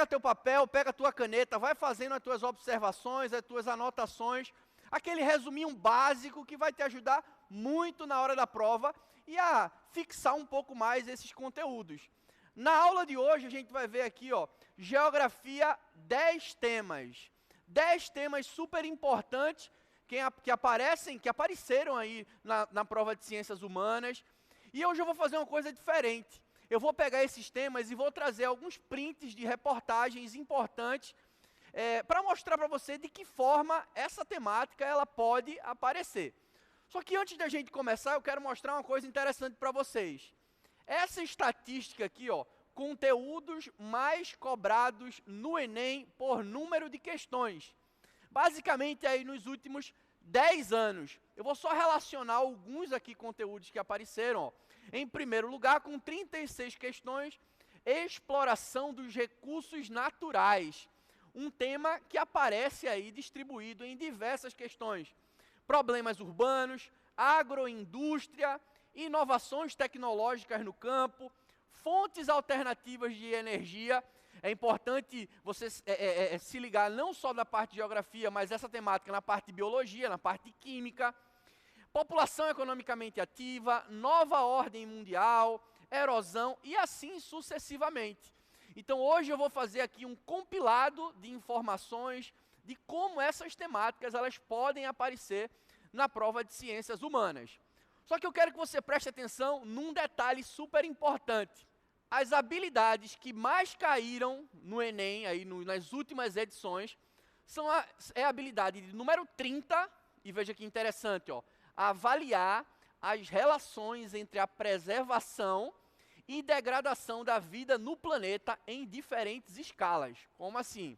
pega teu papel, pega tua caneta, vai fazendo as tuas observações, as tuas anotações, aquele resuminho básico que vai te ajudar muito na hora da prova e a fixar um pouco mais esses conteúdos. Na aula de hoje a gente vai ver aqui, ó, geografia, 10 temas. 10 temas super importantes que apareceram aí na prova de ciências humanas. E hoje eu vou fazer uma coisa diferente. Eu vou pegar esses temas e vou trazer alguns prints de reportagens importantes para mostrar para você de que forma essa temática ela pode aparecer. Só que antes da gente começar, eu quero mostrar uma coisa interessante para vocês. Essa estatística aqui, ó, conteúdos mais cobrados no Enem por número de questões. Basicamente, aí nos últimos 10 anos. Eu vou só relacionar alguns aqui conteúdos que apareceram. Ó. Em primeiro lugar, com 36 questões, exploração dos recursos naturais. Um tema que aparece aí distribuído em diversas questões. Problemas urbanos, agroindústria, inovações tecnológicas no campo, fontes alternativas de energia. É importante você se ligar não só na parte de geografia, mas essa temática na parte de biologia, na parte de química. População economicamente ativa, nova ordem mundial, erosão e assim sucessivamente. Então hoje eu vou fazer aqui um compilado de informações de como essas temáticas elas podem aparecer na prova de ciências humanas. Só que eu quero que você preste atenção num detalhe super importante. As habilidades que mais caíram no Enem, aí nas últimas edições, são a habilidade de número 30, e veja que interessante, ó, avaliar as relações entre a preservação e degradação da vida no planeta em diferentes escalas. Como assim?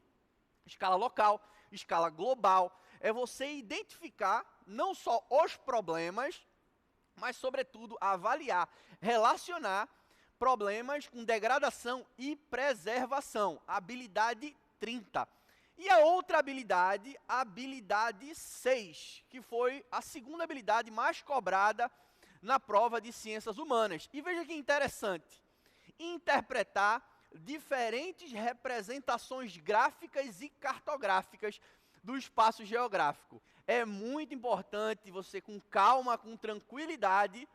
Escala local, escala global. É você identificar não só os problemas, mas, sobretudo, avaliar, relacionar problemas com degradação e preservação. Habilidade 30. E a outra habilidade, a habilidade 6, que foi a segunda habilidade mais cobrada na prova de ciências humanas. E veja que interessante. Interpretar diferentes representações gráficas e cartográficas do espaço geográfico. É muito importante você, com calma, com tranquilidade,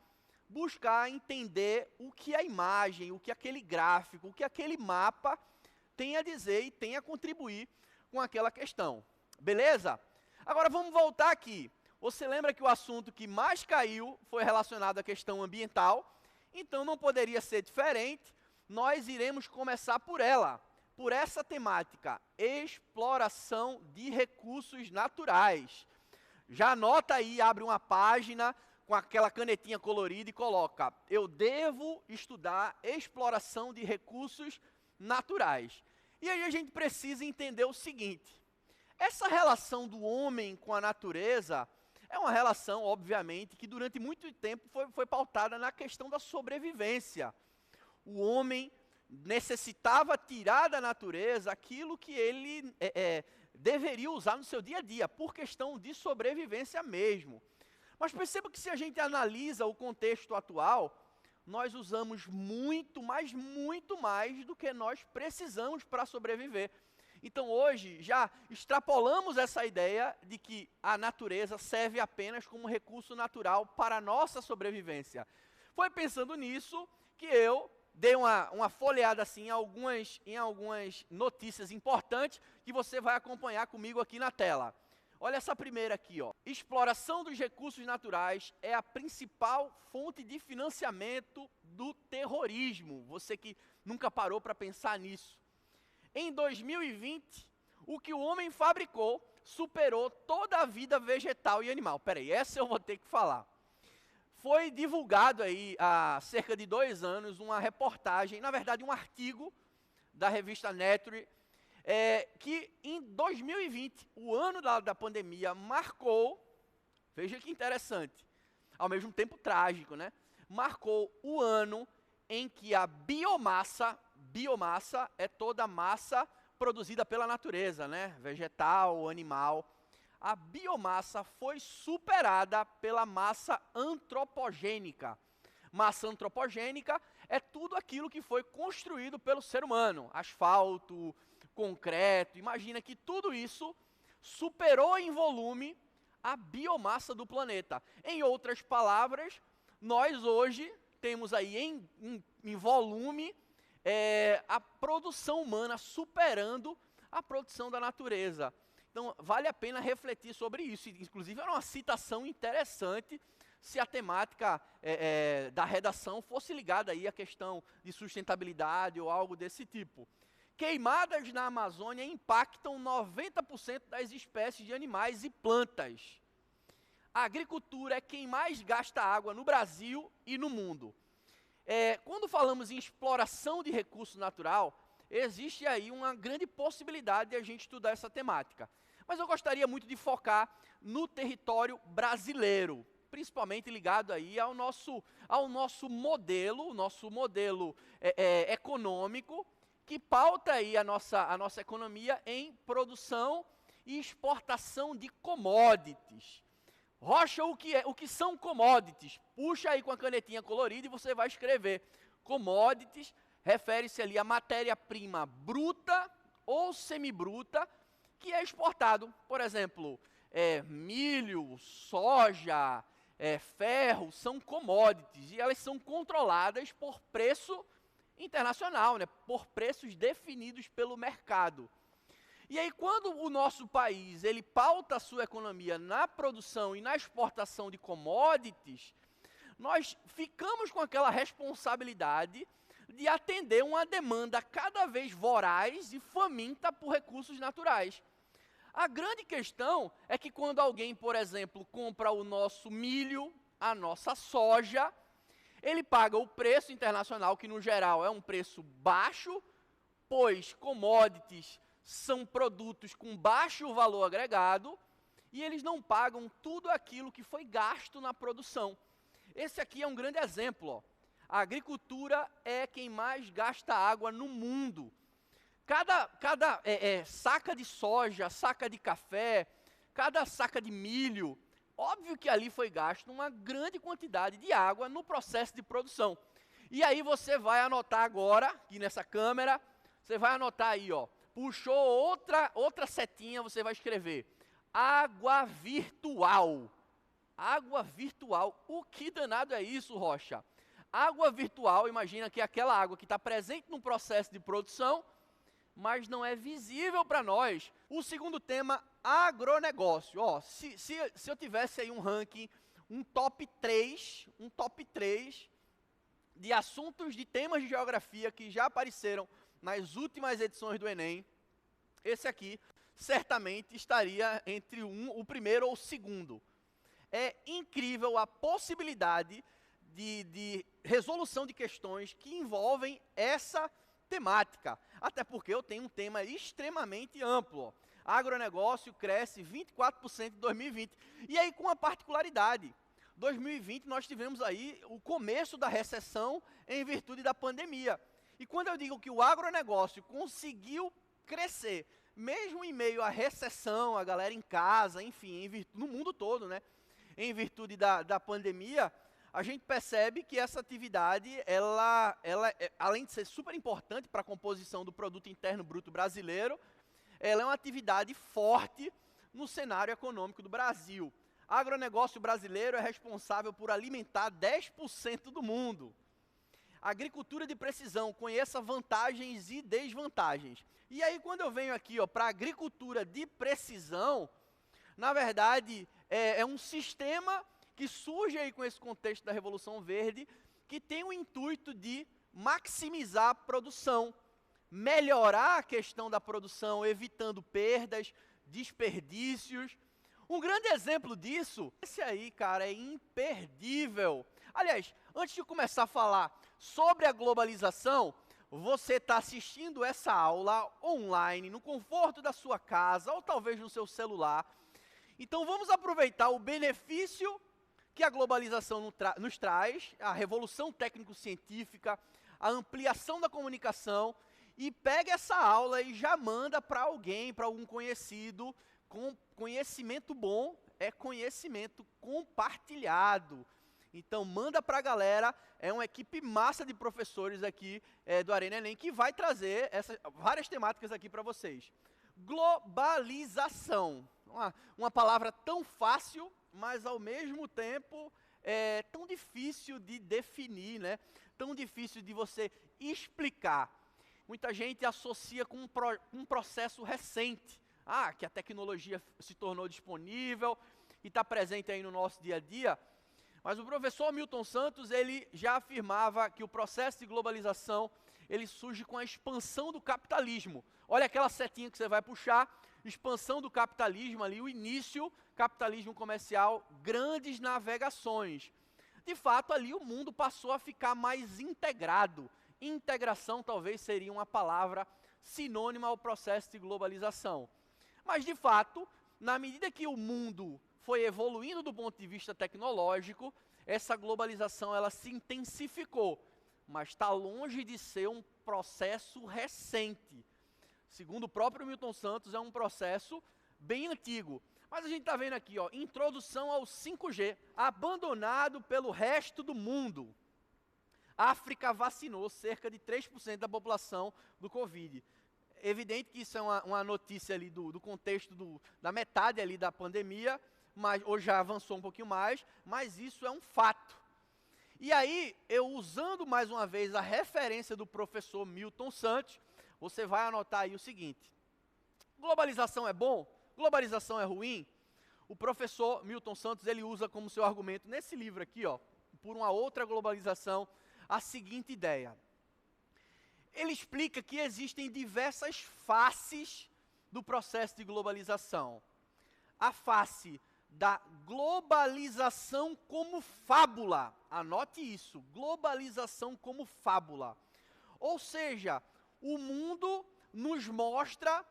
buscar entender o que a imagem, o que aquele gráfico, o que aquele mapa tem a dizer e tem a contribuir com aquela questão. Beleza? Agora vamos voltar aqui. Você lembra que o assunto que mais caiu foi relacionado à questão ambiental? Então não poderia ser diferente. Nós iremos começar por ela, por essa temática, exploração de recursos naturais. Já anota aí, abre uma página com aquela canetinha colorida e coloca: eu devo estudar exploração de recursos naturais. E aí a gente precisa entender o seguinte: essa relação do homem com a natureza é uma relação, obviamente, que durante muito tempo foi pautada na questão da sobrevivência. O homem necessitava tirar da natureza aquilo que ele deveria usar no seu dia a dia, por questão de sobrevivência mesmo. Mas perceba que se a gente analisa o contexto atual, nós usamos muito mais do que nós precisamos para sobreviver. Então hoje já extrapolamos essa ideia de que a natureza serve apenas como recurso natural para a nossa sobrevivência. Foi pensando nisso que eu dei uma folheada assim em algumas notícias importantes que você vai acompanhar comigo aqui na tela. Olha essa primeira aqui, ó. Exploração dos recursos naturais é a principal fonte de financiamento do terrorismo. Você que nunca parou para pensar nisso. Em 2020, o que o homem fabricou superou toda a vida vegetal e animal. Peraí, essa eu vou ter que falar. Foi divulgado aí há cerca de 2 anos uma reportagem, na verdade um artigo da revista Nature, que em 2020, o ano da pandemia, marcou, veja que interessante, ao mesmo tempo trágico, né? Marcou o ano em que a biomassa é toda a massa produzida pela natureza, né? Vegetal, animal. A biomassa foi superada pela massa antropogênica. Massa antropogênica é tudo aquilo que foi construído pelo ser humano. Asfalto, concreto. Imagina que tudo isso superou em volume a biomassa do planeta. Em outras palavras, nós hoje temos aí em volume a produção humana superando a produção da natureza. Então, vale a pena refletir sobre isso. Inclusive, era uma citação interessante se a temática da redação fosse ligada aí à questão de sustentabilidade ou algo desse tipo. Queimadas na Amazônia impactam 90% das espécies de animais e plantas. A agricultura é quem mais gasta água no Brasil e no mundo. Quando falamos em exploração de recurso natural, existe aí uma grande possibilidade de a gente estudar essa temática. Mas eu gostaria muito de focar no território brasileiro, principalmente ligado aí ao nosso modelo, econômico, que pauta aí a nossa economia em produção e exportação de commodities. Rocha, o que são commodities? Puxa aí com a canetinha colorida e você vai escrever. Commodities refere-se ali a matéria-prima bruta ou semibruta que é exportado. Por exemplo, milho, soja, ferro, são commodities e elas são controladas por preço internacional, né, por preços definidos pelo mercado. E aí, quando o nosso país ele pauta a sua economia na produção e na exportação de commodities, nós ficamos com aquela responsabilidade de atender uma demanda cada vez voraz e faminta por recursos naturais. A grande questão é que quando alguém, por exemplo, compra o nosso milho, a nossa soja, ele paga o preço internacional, que no geral é um preço baixo, pois commodities são produtos com baixo valor agregado, e eles não pagam tudo aquilo que foi gasto na produção. Esse aqui é um grande exemplo. Ó. A agricultura é quem mais gasta água no mundo. Cada saca de soja, saca de café, cada saca de milho, óbvio que ali foi gasto uma grande quantidade de água no processo de produção. E aí você vai anotar agora, aqui nessa câmera, você vai anotar aí, ó, puxou outra setinha, você vai escrever água virtual. Água virtual. O que danado é isso, Rocha? Água virtual, imagina que é aquela água que está presente no processo de produção, mas não é visível para nós. O segundo tema, agronegócio. Ó, se eu tivesse aí um ranking, um top 3 de assuntos de temas de geografia que já apareceram nas últimas edições do Enem, esse aqui certamente estaria entre o primeiro ou o segundo. É incrível a possibilidade de resolução de questões que envolvem essa temática. Até porque eu tenho um tema extremamente amplo. Ó. Agronegócio cresce 24% em 2020. E aí com uma particularidade. 2020 nós tivemos aí o começo da recessão em virtude da pandemia. E quando eu digo que o agronegócio conseguiu crescer, mesmo em meio à recessão, a galera em casa, enfim, no mundo todo, né? Em virtude da pandemia, a gente percebe que essa atividade, ela além de ser super importante para a composição do produto interno bruto brasileiro, ela é uma atividade forte no cenário econômico do Brasil. Agronegócio brasileiro é responsável por alimentar 10% do mundo. Agricultura de precisão, conheça vantagens e desvantagens. E aí, quando eu venho aqui para a agricultura de precisão, na verdade, é um sistema que surge aí com esse contexto da Revolução Verde, que tem o intuito de maximizar a produção, melhorar a questão da produção, evitando perdas, desperdícios. Um grande exemplo disso, esse aí, cara, é imperdível. Aliás, antes de começar a falar sobre a globalização, você está assistindo essa aula online, no conforto da sua casa, ou talvez no seu celular. Então vamos aproveitar o benefício que a globalização nos traz, a revolução técnico-científica, a ampliação da comunicação, e pega essa aula e já manda para alguém, para algum conhecido. Com conhecimento bom é conhecimento compartilhado. Então manda para a galera, é uma equipe massa de professores aqui do Arena Enem que vai trazer várias temáticas aqui para vocês. Globalização, uma palavra tão fácil, mas ao mesmo tempo tão difícil de definir, né? Tão difícil de você explicar. Muita gente associa com um processo recente, que a tecnologia se tornou disponível e está presente aí no nosso dia a dia. Mas o professor Milton Santos, ele já afirmava que o processo de globalização, ele surge com a expansão do capitalismo. Olha aquela setinha que você vai puxar, expansão do capitalismo ali, o início, capitalismo comercial, grandes navegações. De fato, ali o mundo passou a ficar mais integrado. Integração talvez seria uma palavra sinônima ao processo de globalização. Mas, de fato, na medida que o mundo foi evoluindo do ponto de vista tecnológico, essa globalização ela se intensificou, mas está longe de ser um processo recente. Segundo o próprio Milton Santos, é um processo bem antigo. Mas a gente está vendo aqui, introdução ao 5G, abandonado pelo resto do mundo. A África vacinou cerca de 3% da população do Covid. Evidente que isso é uma notícia ali do contexto da metade ali da pandemia, mas hoje já avançou um pouquinho mais, mas isso é um fato. E aí, eu usando mais uma vez a referência do professor Milton Santos, você vai anotar aí o seguinte: globalização é bom? Globalização é ruim? O professor Milton Santos, ele usa como seu argumento nesse livro aqui, por uma outra globalização, a seguinte ideia. Ele explica que existem diversas faces do processo de globalização. A face da globalização como fábula. Anote isso, globalização como fábula. Ou seja, o mundo nos mostra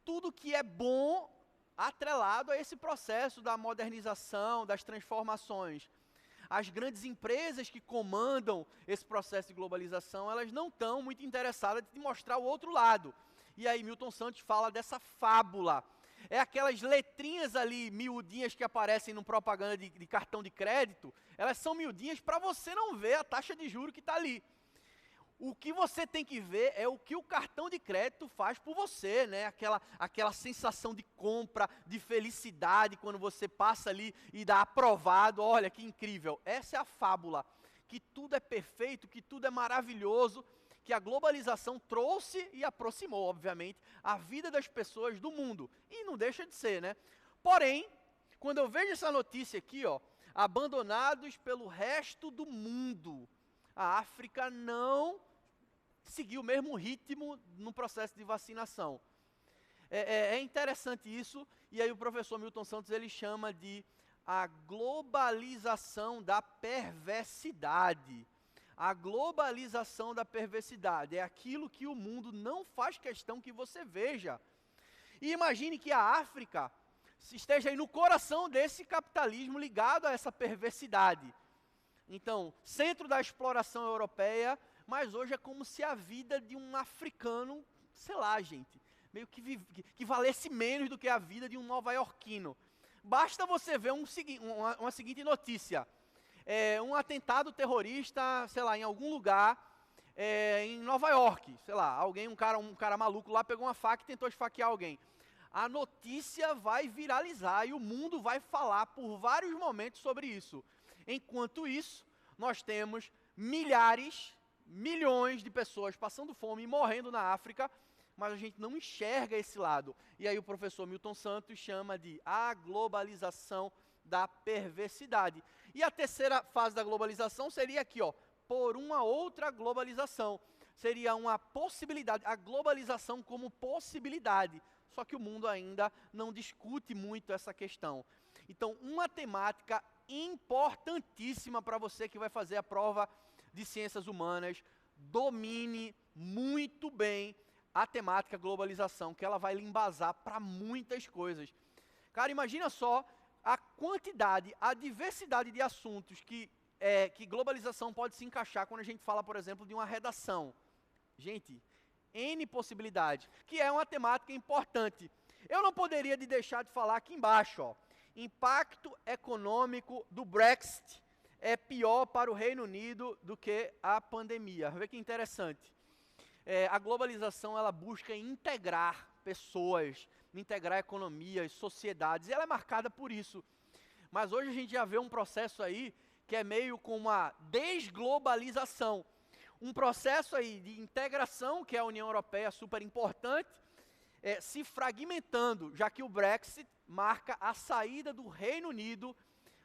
tudo que é bom atrelado a esse processo da modernização, das transformações. As grandes empresas que comandam esse processo de globalização, elas não estão muito interessadas em mostrar o outro lado. E aí Milton Santos fala dessa fábula. É aquelas letrinhas ali, miudinhas, que aparecem no propaganda de cartão de crédito, elas são miudinhas para você não ver a taxa de juros que está ali. O que você tem que ver é o que o cartão de crédito faz por você, né? Aquela sensação de compra, de felicidade, quando você passa ali e dá aprovado, olha que incrível. Essa é a fábula, que tudo é perfeito, que tudo é maravilhoso, que a globalização trouxe e aproximou, obviamente, a vida das pessoas do mundo. E não deixa de ser, né? Porém, quando eu vejo essa notícia aqui, abandonados pelo resto do mundo, a África não seguiu o mesmo ritmo no processo de vacinação. É interessante isso, e aí o professor Milton Santos, ele chama de a globalização da perversidade. A globalização da perversidade é aquilo que o mundo não faz questão que você veja. E imagine que a África esteja aí no coração desse capitalismo ligado a essa perversidade. Então, centro da exploração europeia, mas hoje é como se a vida de um africano, sei lá, gente, meio que valesse menos do que a vida de um nova-iorquino. Basta você ver uma seguinte notícia. Um atentado terrorista, sei lá, em algum lugar, em Nova York, sei lá, um cara maluco lá pegou uma faca e tentou esfaquear alguém. A notícia vai viralizar e o mundo vai falar por vários momentos sobre isso. Enquanto isso, nós temos milhares, milhões de pessoas passando fome e morrendo na África, mas a gente não enxerga esse lado. E aí o professor Milton Santos chama de a globalização da perversidade. E a terceira fase da globalização seria aqui, por uma outra globalização. Seria uma possibilidade, a globalização como possibilidade. Só que o mundo ainda não discute muito essa questão. Então, uma temática importantíssima para você que vai fazer a prova de ciências humanas, domine muito bem a temática globalização, que ela vai lhe embasar para muitas coisas. Cara, imagina só a quantidade, a diversidade de assuntos que globalização pode se encaixar quando a gente fala, por exemplo, de uma redação. Gente, N possibilidades, que é uma temática importante. Eu não poderia deixar de falar aqui embaixo, impacto econômico do Brexit. é pior para o Reino Unido do que a pandemia. Vê que interessante. A globalização, ela busca integrar pessoas, integrar economias, sociedades, e ela é marcada por isso. Mas hoje a gente já vê um processo aí que é meio com uma desglobalização. Um processo aí de integração, que é a União Europeia, super importante, se fragmentando, já que o Brexit marca a saída do Reino Unido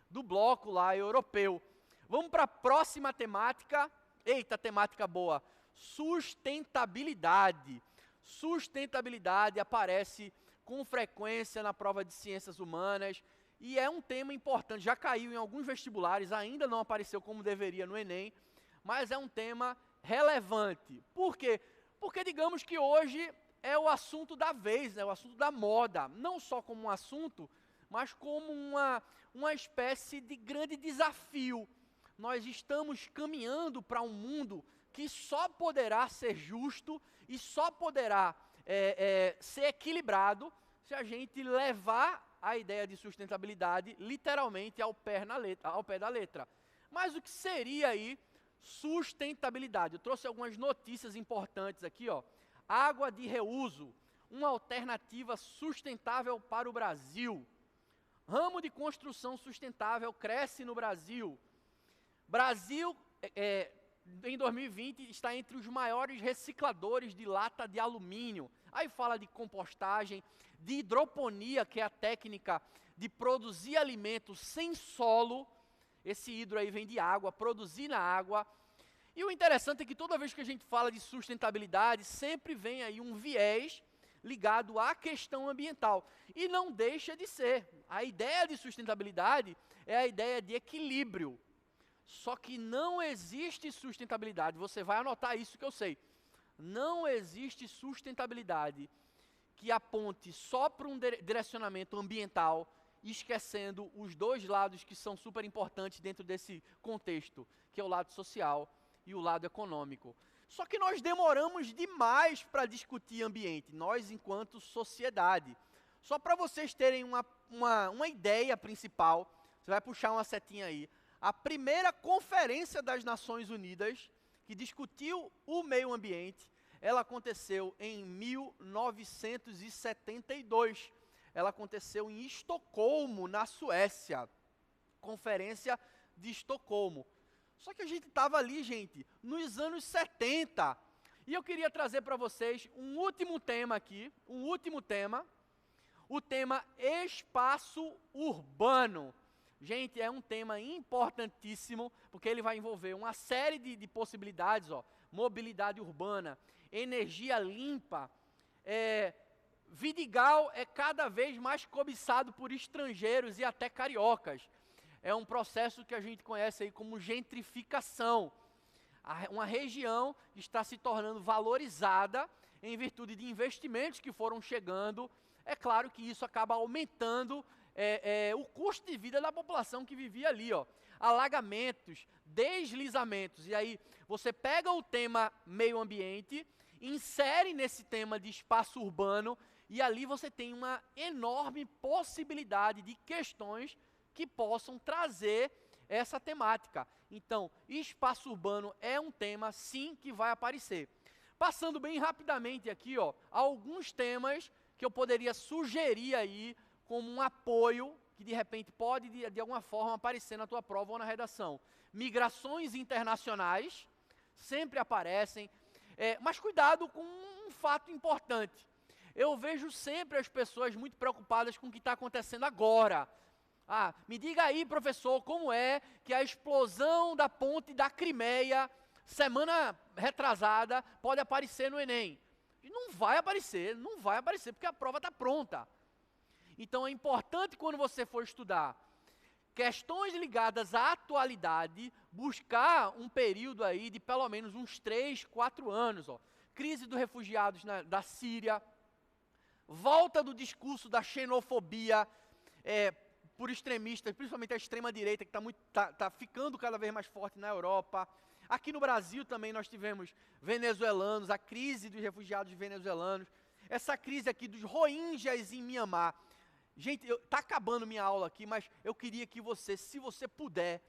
do bloco lá europeu. Vamos para a próxima temática. Eita, temática boa. Sustentabilidade. Sustentabilidade aparece com frequência na prova de ciências humanas e é um tema importante. Já caiu em alguns vestibulares, ainda não apareceu como deveria no Enem, mas é um tema relevante. Por quê? Porque digamos que hoje é o assunto da vez, é o assunto da moda. Não só como um assunto, mas como uma espécie de grande desafio. Nós estamos caminhando para um mundo que só poderá ser justo e só poderá ser equilibrado se a gente levar a ideia de sustentabilidade literalmente ao pé da letra. Mas o que seria aí sustentabilidade? Eu trouxe algumas notícias importantes aqui, ó. Água de reuso, uma alternativa sustentável para o Brasil. Ramo de construção sustentável cresce no Brasil. Brasil, em 2020, está entre os maiores recicladores de lata de alumínio. Aí fala de compostagem, de hidroponia, que é a técnica de produzir alimentos sem solo. Esse hidro aí vem de água, produzir na água. E o interessante é que toda vez que a gente fala de sustentabilidade, sempre vem aí um viés ligado à questão ambiental. E não deixa de ser. A ideia de sustentabilidade é a ideia de equilíbrio. Só que não existe sustentabilidade, você vai anotar isso que eu sei. Não existe sustentabilidade que aponte só para um direcionamento ambiental, esquecendo os dois lados que são super importantes dentro desse contexto, que é o lado social e o lado econômico. Só que nós demoramos demais para discutir ambiente, nós enquanto sociedade. Só para vocês terem uma ideia principal, você vai puxar uma setinha aí. A primeira conferência das Nações Unidas, que discutiu o meio ambiente, ela aconteceu em 1972. Ela aconteceu em Estocolmo, na Suécia. Conferência de Estocolmo. Só que a gente estava ali, gente, nos anos 70. E eu queria trazer para vocês um último tema aqui, o tema espaço urbano. Gente, é um tema importantíssimo, porque ele vai envolver uma série de possibilidades, ó, mobilidade urbana, energia limpa. Vidigal é cada vez mais cobiçado por estrangeiros e até cariocas. É um processo que a gente conhece aí como gentrificação. Uma região está se tornando valorizada em virtude de investimentos que foram chegando. É claro que isso acaba aumentando o custo de vida da população que vivia ali, ó. Alagamentos, deslizamentos. E aí você pega o tema meio ambiente, insere nesse tema de espaço urbano e ali você tem uma enorme possibilidade de questões que possam trazer essa temática. Então, espaço urbano é um tema, sim, que vai aparecer. Passando bem rapidamente aqui, ó, alguns temas que eu poderia sugerir aí como um apoio, que de repente pode, de alguma forma, aparecer na tua prova ou na redação. Migrações internacionais, sempre aparecem, mas cuidado com um fato importante. Eu vejo sempre as pessoas muito preocupadas com o que está acontecendo agora. Me diga aí, professor, como é que a explosão da ponte da Crimeia, semana retrasada, pode aparecer no Enem? E não vai aparecer, porque a prova está pronta. Então é importante quando você for estudar questões ligadas à atualidade, buscar um período aí de pelo menos uns 3, 4 anos. Ó. Crise dos refugiados da Síria, volta do discurso da xenofobia por extremistas, principalmente a extrema-direita, que está ficando cada vez mais forte na Europa. Aqui no Brasil também nós tivemos venezuelanos, a crise dos refugiados venezuelanos, essa crise aqui dos Rohingyas em Mianmar. Gente, está acabando minha aula aqui, mas eu queria que você, se você puder,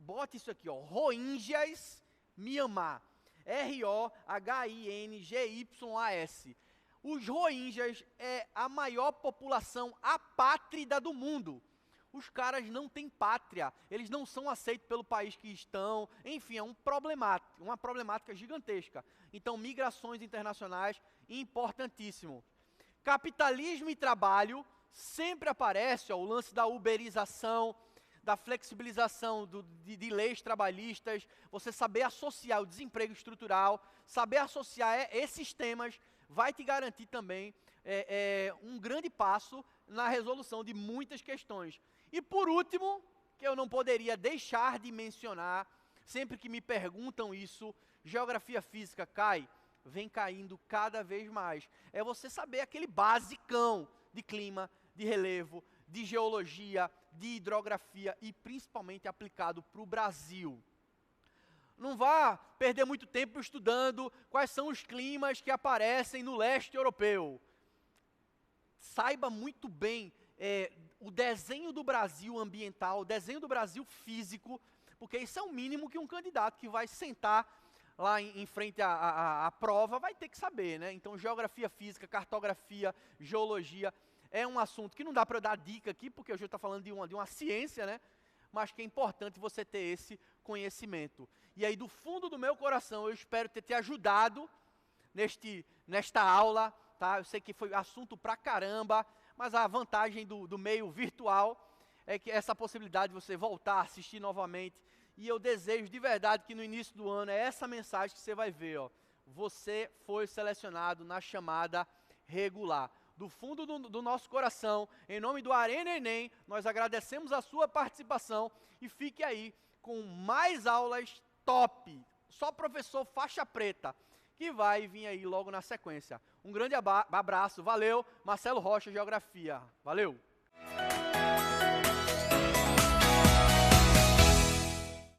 bote isso aqui, ó, Rohingyas, Myanmar. R-O-H-I-N-G-Y-A-S. Os Rohingyas é a maior população apátrida do mundo. Os caras não têm pátria, eles não são aceitos pelo país que estão, enfim, é uma problemática gigantesca. Então, migrações internacionais, importantíssimo. Capitalismo e trabalho, sempre aparece, ó, o lance da uberização, da flexibilização de leis trabalhistas, você saber associar o desemprego estrutural, saber associar esses temas, vai te garantir também um grande passo na resolução de muitas questões. E por último, que eu não poderia deixar de mencionar, sempre que me perguntam isso, geografia física vem caindo cada vez mais. É você saber aquele basicão de clima, de relevo, de geologia, de hidrografia e principalmente aplicado para o Brasil. Não vá perder muito tempo estudando quais são os climas que aparecem no leste europeu. Saiba muito bem o desenho do Brasil ambiental, o desenho do Brasil físico, porque isso é o mínimo que um candidato que vai sentar lá em frente à prova vai ter que saber, né? Então, geografia física, cartografia, geologia, é um assunto que não dá para eu dar dica aqui, porque hoje eu estou falando de uma ciência, né? Mas que é importante você ter esse conhecimento. E aí, do fundo do meu coração, eu espero ter te ajudado nesta aula, tá? Eu sei que foi assunto pra caramba, mas a vantagem do meio virtual é que essa possibilidade de você voltar a assistir novamente. E eu desejo de verdade que no início do ano é essa mensagem que você vai ver, ó. Você foi selecionado na chamada regular. Do fundo do nosso coração, em nome do Arena Enem, nós agradecemos a sua participação e fique aí com mais aulas top. Só professor faixa preta, que vai vir aí logo na sequência. Um grande abraço, valeu. Marcelo Rocha, Geografia. Valeu.